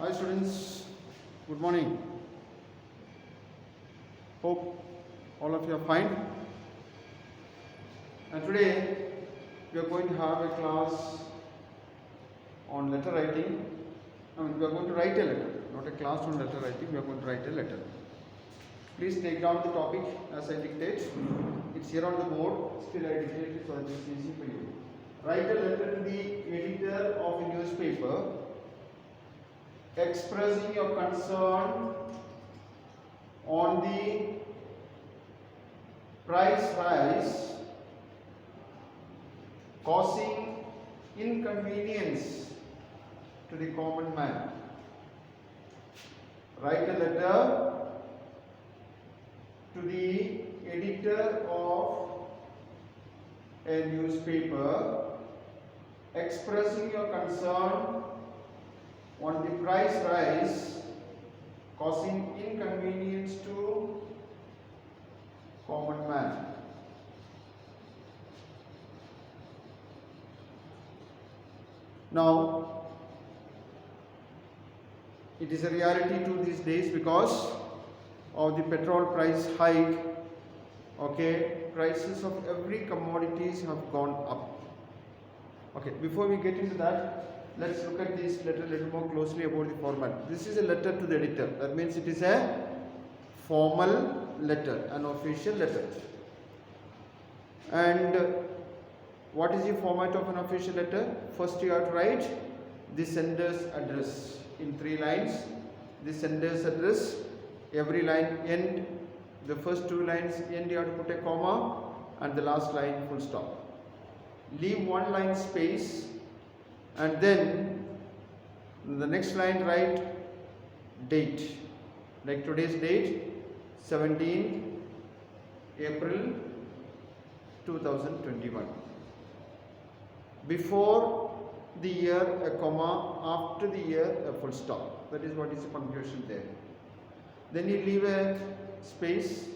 Hi students, good morning. Hope all of you are fine. And today we are going to have a class on letter writing. We are going to write a letter, not a class on letter writing. We are going to write a letter. Please take down the topic as I dictate. It's here on the board. Still I dictate it so that it's easy for you. Write a letter to the editor of a newspaper expressing your concern on the price rise causing inconvenience to the common man. Write a letter to the editor of a newspaper expressing your concern on the price rise causing inconvenience to common man. Now, it is a reality to these days because of the petrol price hike. Okay, prices of every commodities have gone up. Okay, before we get into that, let's look at this letter a little more closely about the format. This is a letter to the editor. That means it is a formal letter, an official letter. And what is the format of an official letter? First you have to write the sender's address in 3 lines. The sender's address, every line end, the first 2 lines end you have to put a comma and the last line full stop. Leave 1 line space and then the next line write date, like today's date 17 April 2021. Before the year a comma, after the year a full stop. That is what is the punctuation there. Then you leave a space,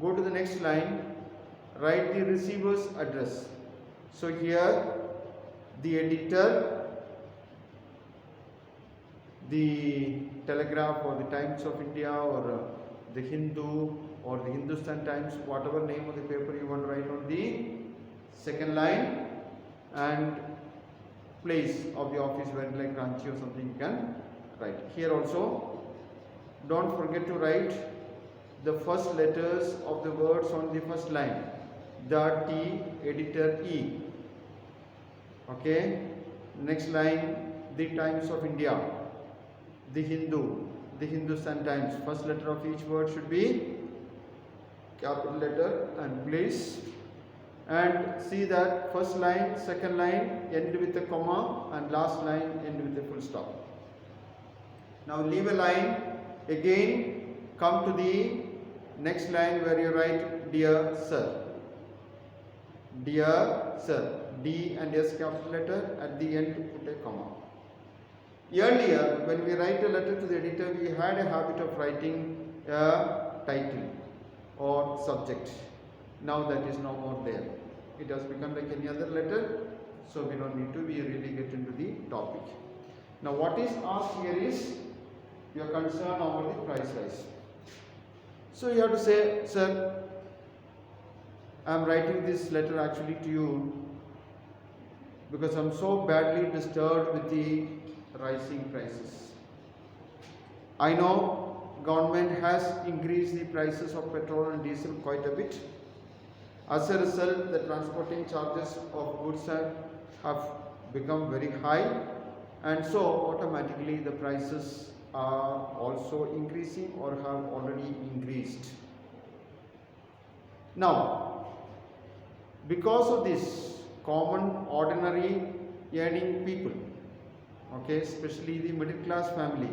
go to the next line, write the receiver's address. So here the editor, the Telegraph or the Times of India or the Hindu or the Hindustan Times, whatever name of the paper you want to write on the second line, and place of the office where like Ranchi or something you can write. Here also don't forget to write the first letters of the words on the first line. The T, editor E. Okay, next line the Times of India, the Hindu, the Hindustan Times. First letter of each word should be capital letter and place. And see that first line, second line end with a comma and last line end with a full stop. Now leave a line, again come to the next line where you write dear sir. Dear sir, D and S capital letter, at the end put a comma. Earlier when we write a letter to the editor, we had a habit of writing a title or subject. Now that is no more there. It has become like any other letter, so we don't need to really get into the topic. Now what is asked here is your concern over the price rise. So you have to say, sir, I am writing this letter actually to you because I am so badly disturbed with the rising prices. I know government has increased the prices of petrol and diesel quite a bit. As a result, the transporting charges of goods have become very high, and so automatically the prices are also increasing or have already increased. Now, because of this, common ordinary earning people, okay, especially the middle class family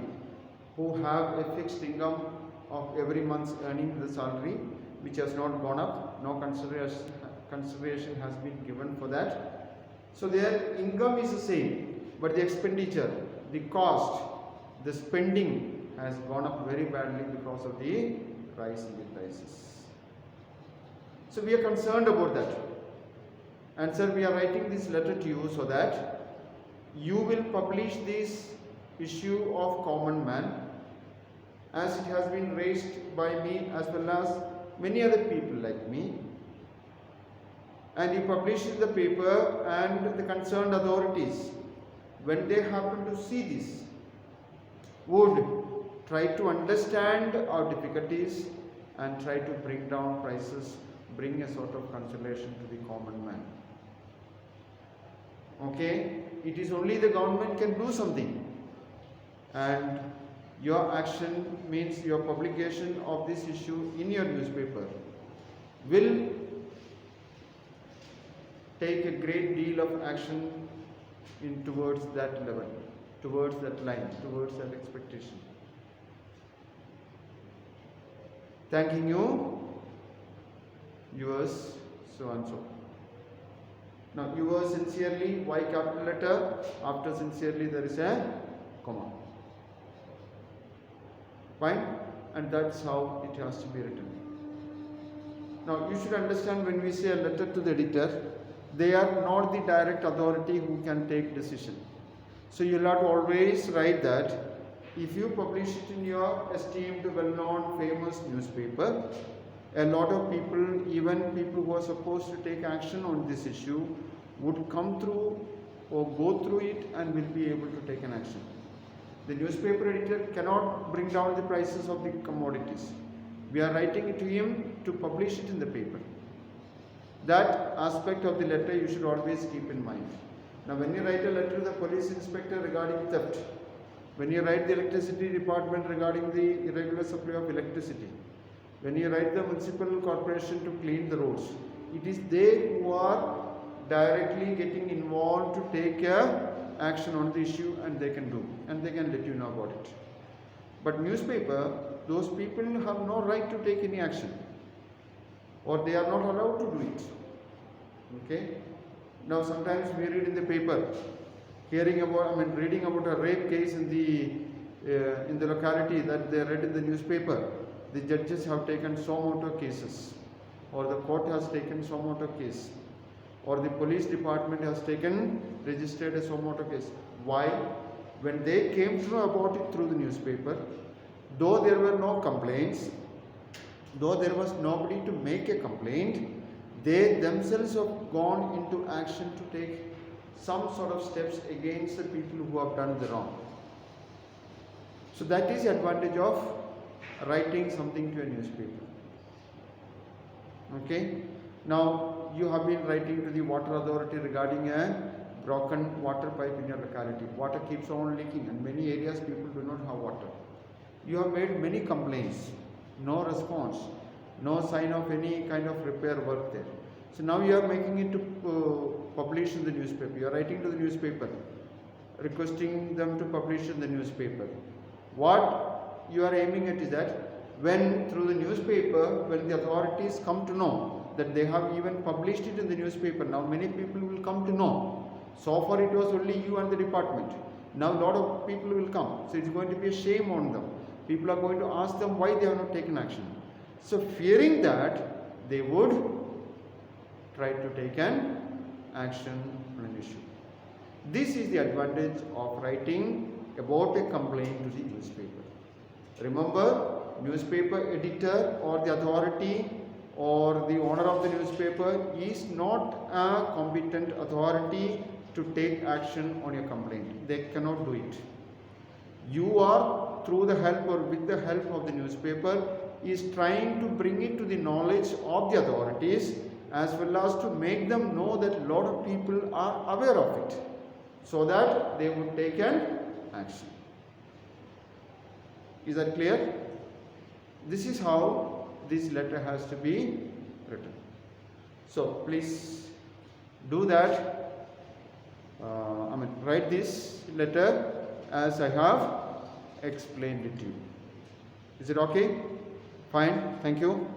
who have a fixed income of every month's earning, the salary which has not gone up, no consideration has been given for that. So their income is the same, but the expenditure, the cost, the spending has gone up very badly because of the rise in the prices. So we are concerned about that. And sir, we are writing this letter to you so that you will publish these issue of common man, as it has been raised by me as well as many other people like me, and you publish in the paper, and the concerned authorities, when they happen to see this, would try to understand our difficulties and try to bring down prices, bring a sort of consolation to the common man. Okay, it is only the government can do something, and your action means your publication of this issue in your newspaper will take a great deal of action in towards that level, towards that line, towards that expectation. Thanking you, yours so and so. Now, yours sincerely, Y capital letter, after sincerely there is a comma. Fine? And that's how it has to be written. Now, you should understand, when we say a letter to the editor, they are not the direct authority who can take decision. So you will have to always write that if you publish it in your esteemed, well-known, famous newspaper, a lot of people, even people who are supposed to take action on this issue, would come through or go through it and will be able to take an action. The newspaper editor cannot bring down the prices of the commodities. We are writing it to him to publish it in the paper. That aspect of the letter you should always keep in mind. Now, when you write a letter to the police inspector regarding theft, when you write the electricity department regarding the irregular supply of electricity, when you write the municipal corporation to clean the roads, it is they who are directly getting involved to take action on the issue, and they can do, and they can let you know about it. But newspaper, those people have no right to take any action, or they are not allowed to do it. Okay? Now, sometimes we read in the paper, reading about a rape case in the locality that they read in the newspaper. The judges have taken so amount of cases, or the court has taken so amount of case, or the police department has registered a so amount of case. Why? When they came to know about it through the newspaper, though there were no complaints, though there was nobody to make a complaint, they themselves have gone into action to take some sort of steps against the people who have done the wrong. So that is the advantage of writing something to a newspaper. Okay? Now, you have been writing to the water authority regarding a broken water pipe in your locality. Water keeps on leaking, and many areas people do not have water. You have made many complaints, no response, no sign of any kind of repair work there. So now you are making it to publish in the newspaper. You are writing to the newspaper, requesting them to publish in the newspaper. What you are aiming at is that when through the newspaper, when the authorities come to know that they have even published it in the newspaper, now many people will come to know. So far it was only you and the department. Now a lot of people will come. So it's going to be a shame on them. People are going to ask them why they have not taken action. So fearing that, they would try to take an action on an issue. This is the advantage of writing about a complaint to the newspaper. Remember, newspaper editor or the authority or the owner of the newspaper is not a competent authority to take action on your complaint. They cannot do it. You are, through the help or with the help of the newspaper, is trying to bring it to the knowledge of the authorities, as well as to make them know that a lot of people are aware of it, so that they would take an action. Is that clear? This is how this letter has to be written. So please do that. Write this letter as I have explained it to you. Is it okay? Fine. Thank you.